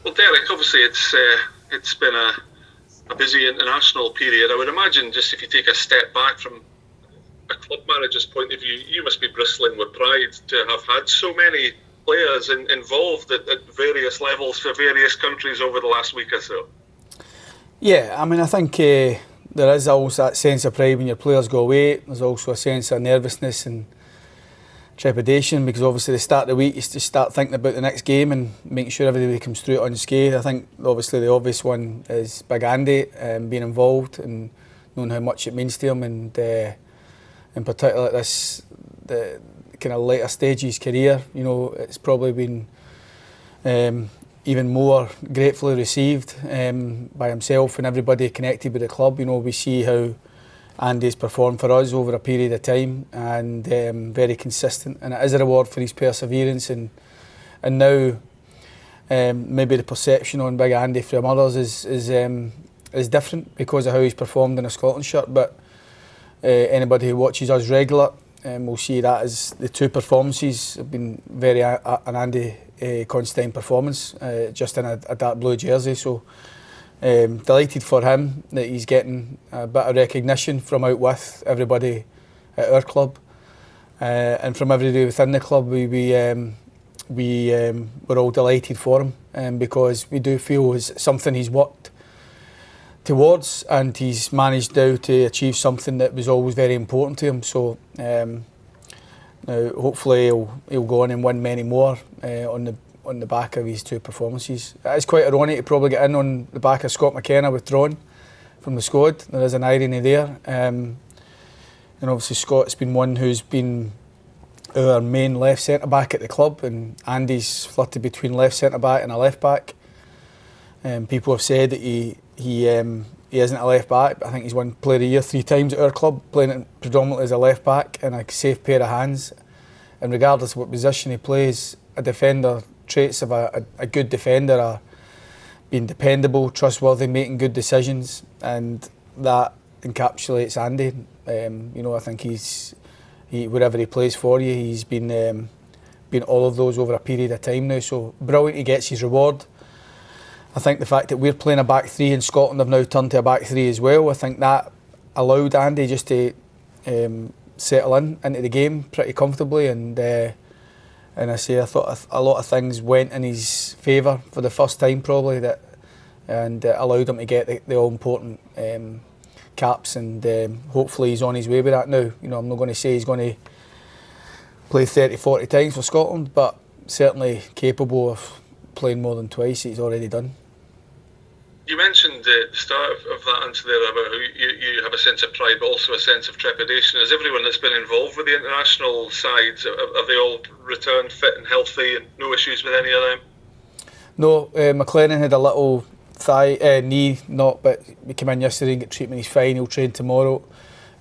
Well, Derek, obviously it's been a busy international period. I would imagine, just if you take a step back from a club manager's point of view, you must be bristling with pride to have had so many players involved at various levels for various countries over the last week or so. Yeah, I mean, I think there is always that sense of pride when your players go away. There's also a sense of nervousness and trepidation, because obviously the start of the week you just start thinking about the next game and making sure everybody comes through it unscathed. I think obviously the obvious one is Big Andy being involved and knowing how much it means to him, and in particular at the kind of later stage of his career, you know, it's probably been even more gratefully received by himself and everybody connected with the club. You know, we see how Andy's performed for us over a period of time, and very consistent, and it is a reward for his perseverance. And now maybe the perception on Big Andy from others is different because of how he's performed in a Scotland shirt. But anybody who watches us regular will see that as the two performances have been very an Andy Considine performance, just in a dark blue jersey. So delighted for him that he's getting a bit of recognition from out with everybody at our club, and from everybody within the club. We're all delighted for him, because we do feel it's something he's worked towards, and he's managed now to achieve something that was always very important to him. So now hopefully he'll go on and win many more on the back of his two performances. It's quite ironic to probably get in on the back of Scott McKenna withdrawn from the squad. There is an irony there. And obviously Scott's been one who's been our main left centre-back at the club, and Andy's flirted between left centre-back and a left-back. People have said that he isn't a left-back, but I think he's won Player of the Year 3 times at our club, playing it predominantly as a left-back and a safe pair of hands. And regardless of what position he plays, a defender, traits of a good defender are being dependable, trustworthy, making good decisions, and that encapsulates Andy. You know, I think wherever he plays for you, he's been all of those over a period of time now. So brilliant, he gets his reward. I think the fact that we're playing a back three in Scotland have now turned to a back three as well. I think that allowed Andy just to settle into the game pretty comfortably, and I thought a lot of things went in his favour for the first time probably, and allowed him to get the all important caps, and hopefully he's on his way with that now. You know, I'm not going to say he's going to play 30-40 times for Scotland, but certainly capable of playing more than twice he's already done. You mentioned at the start of that answer there about how you have a sense of pride, but also a sense of trepidation. Has everyone that's been involved with the international sides, have they all returned fit and healthy and no issues with any of them? No, McLennan had a little knee knock, but we came in yesterday and got treatment. He's fine, he'll train tomorrow.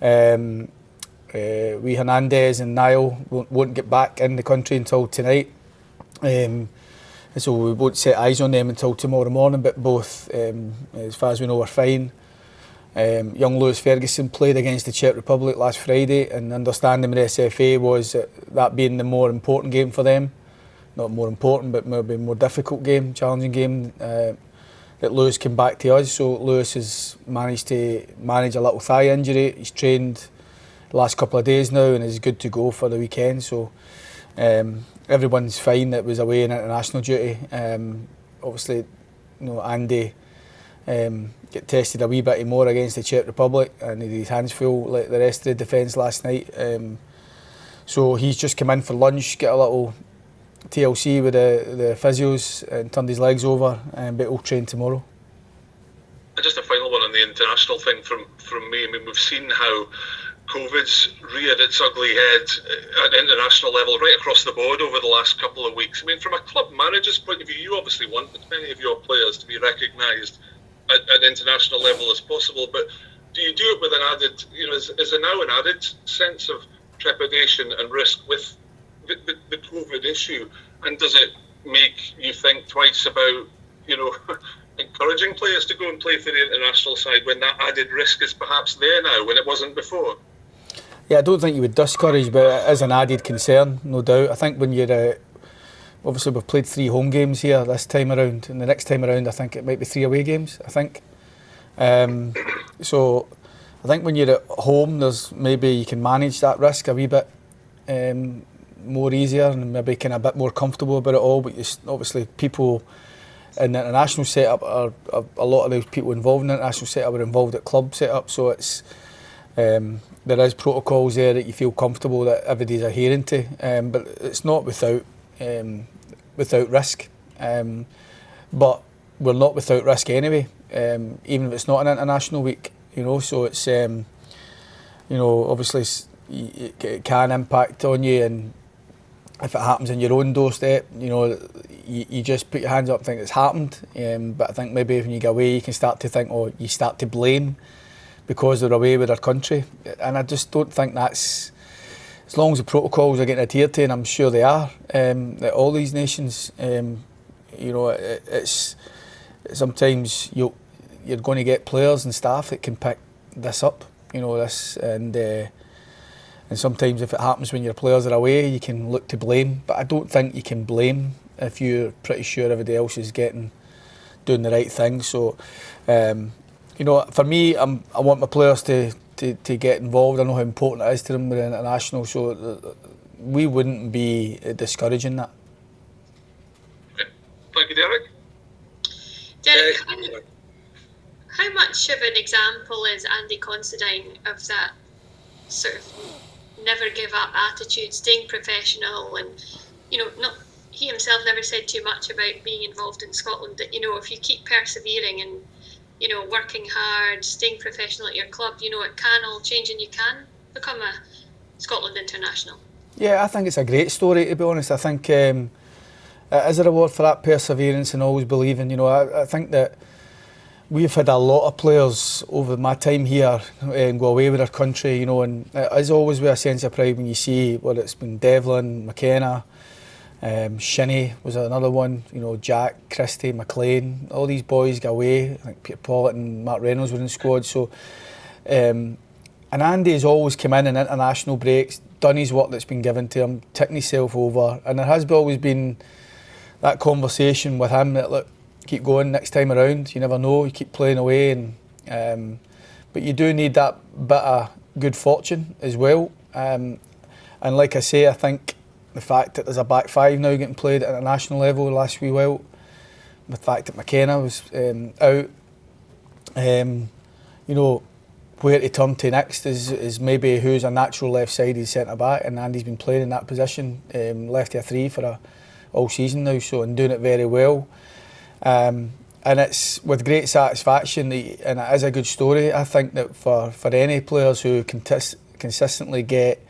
We Hernandez and Niall won't get back in the country until tonight. So we won't set eyes on them until tomorrow morning, but both, as far as we know, are fine. Young Lewis Ferguson played against the Czech Republic last Friday, and understanding with the SFA was that being the more important game for them. Not more important, but maybe a more difficult game, challenging game, that Lewis came back to us. So Lewis has managed to manage a little thigh injury. He's trained the last couple of days now and is good to go for the weekend. So everyone's fine that was away in international duty. Obviously, you know, Andy get tested a wee bit more against the Czech Republic, and he had his hands full like the rest of the defence last night. So he's just come in for lunch, get a little TLC with the physios and turned his legs over, but he'll train tomorrow. And just a final one on the international thing from me. I mean, we've seen how COVID's reared its ugly head at international level right across the board over the last couple of weeks. I mean, from a club manager's point of view, you obviously want as many of your players to be recognised at international level as possible, but do you do it with an added, you know, is there now an added sense of trepidation and risk with the COVID issue? And does it make you think twice about, you know, encouraging players to go and play for the international side when that added risk is perhaps there now when it wasn't before? Yeah, I don't think you would discourage, but it is an added concern, no doubt. I think when you're obviously we've played 3 home games here this time around, and the next time around I think it might be 3 away games, I think. So I think when you're at home, there's maybe you can manage that risk a wee bit more easier and maybe kind of a bit more comfortable about it all. But obviously people in the international setup are a lot of those people involved in the international setup are involved at club setup, so it's there is protocols there that you feel comfortable that everybody's adhering to, but it's not without risk. But we're not without risk anyway, even if it's not an international week, you know. So it's you know, obviously it can impact on you, and if it happens in your own doorstep, you know, you just put your hands up and think it's happened. But I think maybe when you go away, you can start to think, or you start to blame because they're away with their country. And I just don't think that's, as long as the protocols are getting adhered to, and I'm sure they are, at all these nations, you know, it's sometimes you're going to get players and staff that can pick this up, you know, this, and sometimes if it happens when your players are away, you can look to blame. But I don't think you can blame if you're pretty sure everybody else is doing the right thing. So, you know, for me, I want my players to get involved. I know how important it is to them with the international, so we wouldn't be discouraging that. Thank you, Derek. Derek, how much of an example is Andy Considine of that sort of never give up attitude, staying professional, and, you know, he himself never said too much about being involved in Scotland, that, you know, if you keep persevering and, you know, working hard, staying professional at your club, you know, it can all change and you can become a Scotland international. Yeah, I think it's a great story, to be honest. I think it is a reward for that perseverance and always believing. You know, I think that we've had a lot of players over my time here go away with their country, you know, and it is always with a sense of pride when you see, well, it's been Devlin, McKenna, Shinnie was another one, you know, Jack, Christie, McLean, all these boys go away. I think Peter Pollitt and Mark Reynolds were in the squad. So, and Andy's always come in international breaks, done his work that's been given to him, taken himself over, and there has always been that conversation with him that, look, keep going next time around, you never know, you keep playing away, and but you do need that bit of good fortune as well. And like I say, I think the fact that there's a back five now getting played at a national level the last wee while, the fact that McKenna was out, you know, where to turn to next is maybe who's a natural left-sided centre-back, and Andy's been playing in that position, left of a 3 for all season now, so, and doing it very well. And it's with great satisfaction, and it is a good story. I think that for any players who consistently get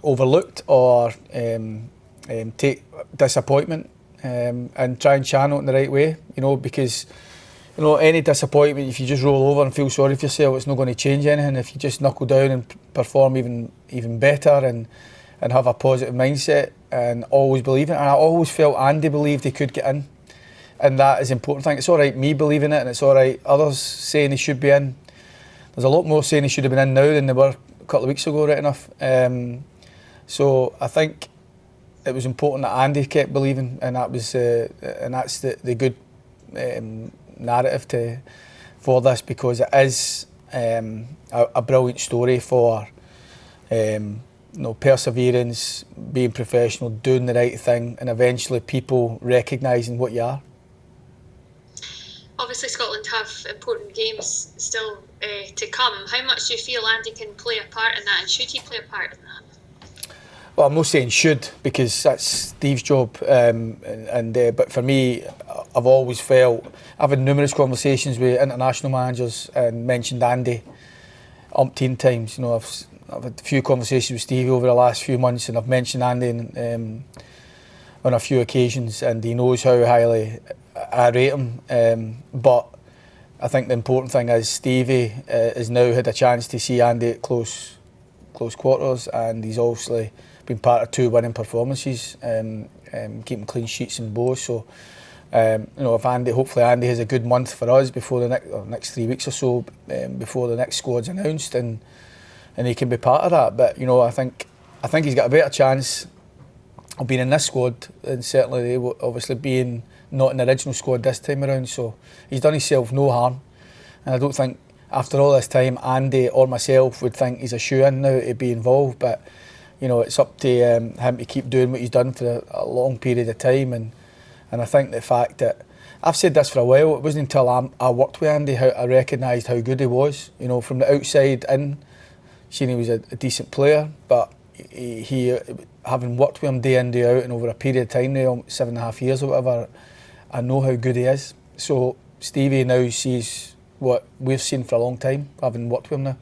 overlooked or take disappointment and try and channel it in the right way, you know, because, you know, any disappointment, if you just roll over and feel sorry for yourself, it's not going to change anything. If you just knuckle down and perform even better and have a positive mindset and always believe it. And I always felt Andy believed he could get in, and that is the important thing. It's all right me believing it, and it's all right others saying he should be in. There's a lot more saying he should have been in now than there were a couple of weeks ago, right enough. So I think it was important that Andy kept believing, and that was and that's the good narrative for this, because it is a brilliant story for you know, perseverance, being professional, doing the right thing, and eventually people recognising what you are. Obviously Scotland have important games still to come. How much do you feel Andy can play a part in that, and should he play a part in that? Well, I'm not saying should, because that's Steve's job, but for me, I've always felt, I've had numerous conversations with international managers and mentioned Andy umpteen times. You know, I've had a few conversations with Stevie over the last few months, and I've mentioned Andy on a few occasions, and he knows how highly I rate him. But I think the important thing is Stevie has now had a chance to see Andy at close quarters, and he's obviously been part of 2 winning performances, keeping clean sheets in both. So, you know, if hopefully Andy has a good month for us before the next 3 weeks or so, before the next squad's announced, and he can be part of that. But, you know, I think he's got a better chance been in this squad, and certainly they will obviously being not in the original squad this time around. So he's done himself no harm, and I don't think after all this time Andy or myself would think he's a shoe-in now to be involved. But you know, it's up to him to keep doing what he's done for a long period of time, and I think the fact that I've said this for a while, it wasn't until I worked with Andy how I recognised how good he was. You know, from the outside in, seen he was a decent player, but he having worked with him day in, day out, and over a period of time now, 7.5 years or whatever, I know how good he is. So Stevie now sees what we've seen for a long time, having worked with him now.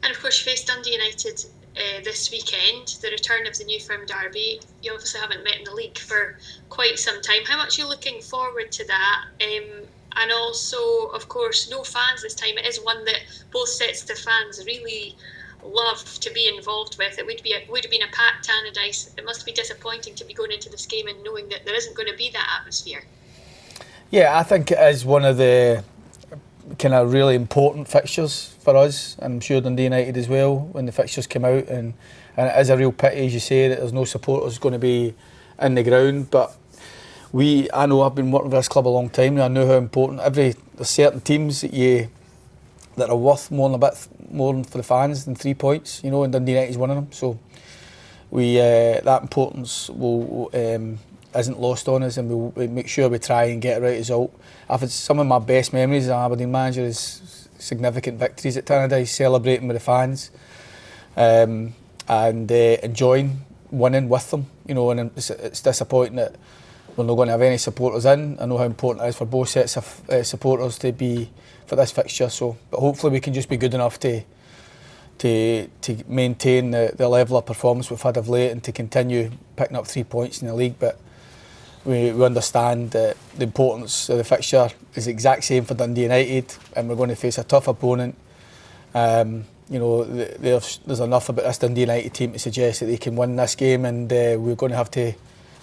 And of course you faced Dundee United this weekend, the return of the new firm derby. You obviously haven't met in the league for quite some time. How much are you looking forward to that? And also, of course, no fans this time. It is one that both sets of fans really love to be involved with. It would have been a packed Tannadice. It must be disappointing to be going into this game and knowing that there isn't going to be that atmosphere. Yeah, I think it is one of the kind of really important fixtures for us, and I'm sure Dundee United as well, when the fixtures came out, and it is a real pity, as you say, that there's no supporters going to be in the ground. But I know I've been working with this club a long time now. I know how important there's certain teams that are worth more for the fans than 3 points, you know, and Dundee United's one of them. So that importance isn't lost on us, and we'll make sure we try and get a right result. I've had some of my best memories as an Aberdeen manager is significant victories at Tannadice, celebrating with the fans, and enjoying winning with them. You know, and it's disappointing that we're not going to have any supporters in. I know how important it is for both sets of supporters to be for this fixture. So, but hopefully we can just be good enough to maintain the level of performance we've had of late, and to continue picking up 3 points in the league. But we understand that the importance of the fixture is the exact same for Dundee United, and we're going to face a tough opponent. You know, there's enough about this Dundee United team to suggest that they can win this game, and we're going to have to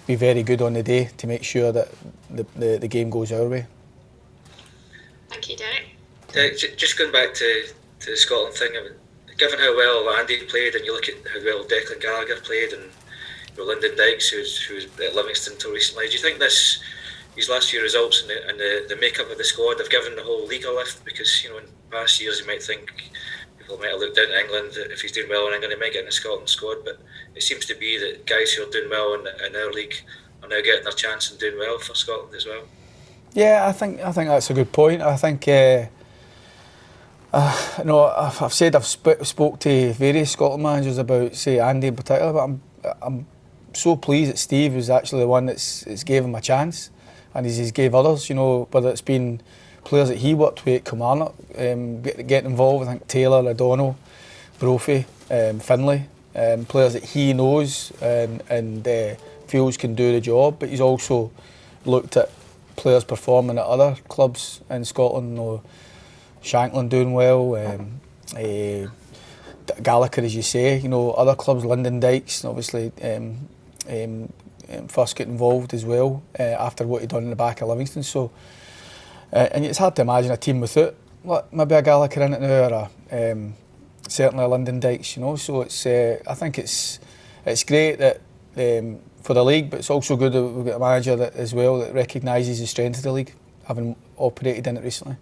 be very good on the day to make sure that the game goes our way. Thank you, Derek. Just going back to the Scotland thing, I mean, given how well Andy played, and you look at how well Declan Gallagher played, and Lyndon Dykes, who was at Livingston until recently, do you think these last few results and the makeup of the squad have given the whole league a lift? Because, you know, in past years you might think people might have looked down to England. If he's doing well in England, he might get in the Scotland squad, but it seems to be that guys who are doing well in our league are now getting their chance and doing well for Scotland as well. Yeah, I think that's a good point. I think I've said I've spoke to various Scotland managers about, say, Andy in particular, but I'm so pleased that Steve was actually the one that's gave him a chance, and he's gave others, you know, whether it's been players that he worked with at Kilmarnock, getting involved. I think Taylor, O'Donnell, Brophy, Finlay, players that he knows and feels can do the job. But he's also looked at players performing at other clubs in Scotland. You know, Shankland doing well, Gallagher, as you say, you know, other clubs, Lyndon Dykes, obviously first get involved as well after what he'd done in the back of Livingston. So, and it's hard to imagine a team without maybe a Gallagher in it now, or certainly a Lyndon Dykes, you know. So it's I think it's great that for the league, but it's also good that we've got a manager that as well that recognises the strength of the league, having operated in it recently.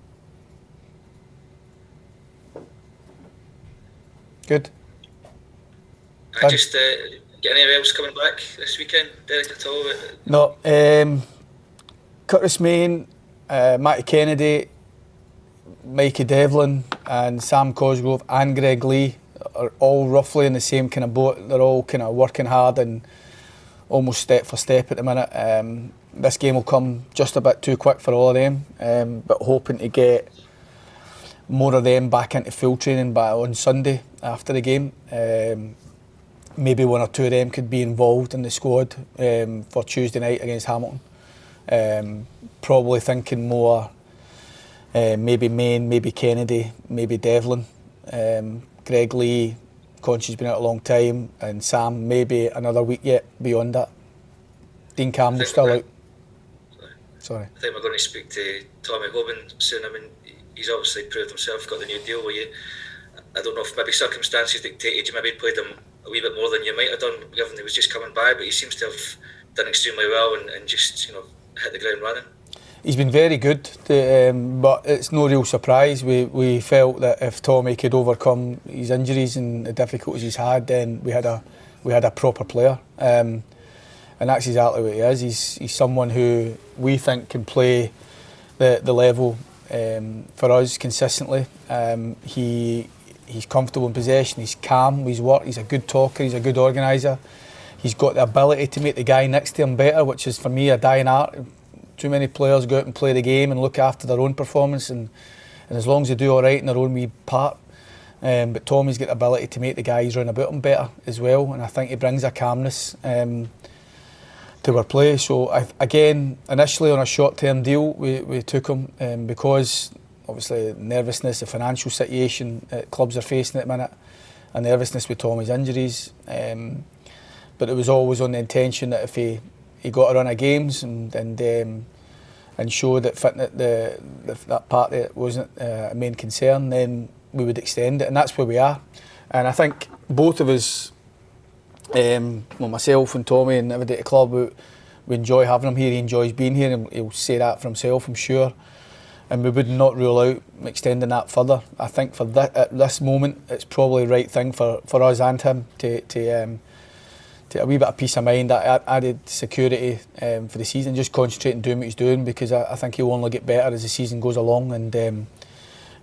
Good. Just get anyone else coming back this weekend, Derek, at all? No. Curtis Main, Matty Kennedy, Mikey Devlin and Sam Cosgrove and Greg Lee are all roughly in the same kind of boat. They're all kind of working hard and almost step for step at the minute. This game will come just a bit too quick for all of them, but hoping to get more of them back into full training by on Sunday after the game. Maybe one or two of them could be involved in the squad for Tuesday night against Hamilton. Probably thinking more maybe Main, maybe Kennedy, maybe Devlin. Greg Lee, Conchi's been out a long time, and Sam maybe another week yet beyond that. Dean Campbell's still out. Sorry. I think we're going to speak to Tommy Hoban soon. I mean, he's obviously proved himself, got the new deal with you. I don't know if maybe circumstances dictated you maybe played him a wee bit more than you might have done, given he was just coming by. But he seems to have done extremely well and just hit the ground running. He's been very good, but it's no real surprise. We felt that if Tommy could overcome his injuries and the difficulties he's had, then we had a proper player, and that's exactly what he is. He's someone who we think can play the level for us consistently. He's comfortable in possession. He's calm with his work. He's a good talker. He's a good organiser. He's got the ability to make the guy next to him better, which is for me a dying art. Too many players go out and play the game and look after their own performance, and as long as they do all right in their own wee part. But Tommy's got the ability to make the guys round about him better as well, and I think he brings a calmness to our play. So again, initially on a short-term deal, we took him because obviously nervousness, the financial situation that clubs are facing at the minute, and nervousness with Tommy's injuries. But it was always on the intention that if he got a run of games and showed that fitting that part that wasn't a main concern, then we would extend it, and that's where we are. And I think both of us, myself and Tommy and everybody at the club, we enjoy having him here. He enjoys being here, and he'll say that for himself, I'm sure. And we would not rule out extending that further. I think at this moment, it's probably the right thing for us and him to a wee bit of peace of mind, that added security for the season, just concentrate and doing what he's doing, because I think he'll only get better as the season goes along. And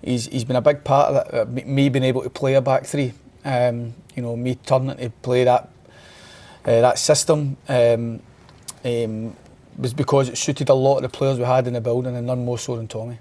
he's been a big part of that, me being able to play a back three, me turning to play that system was because it suited a lot of the players we had in the building, and none more so than Tommy.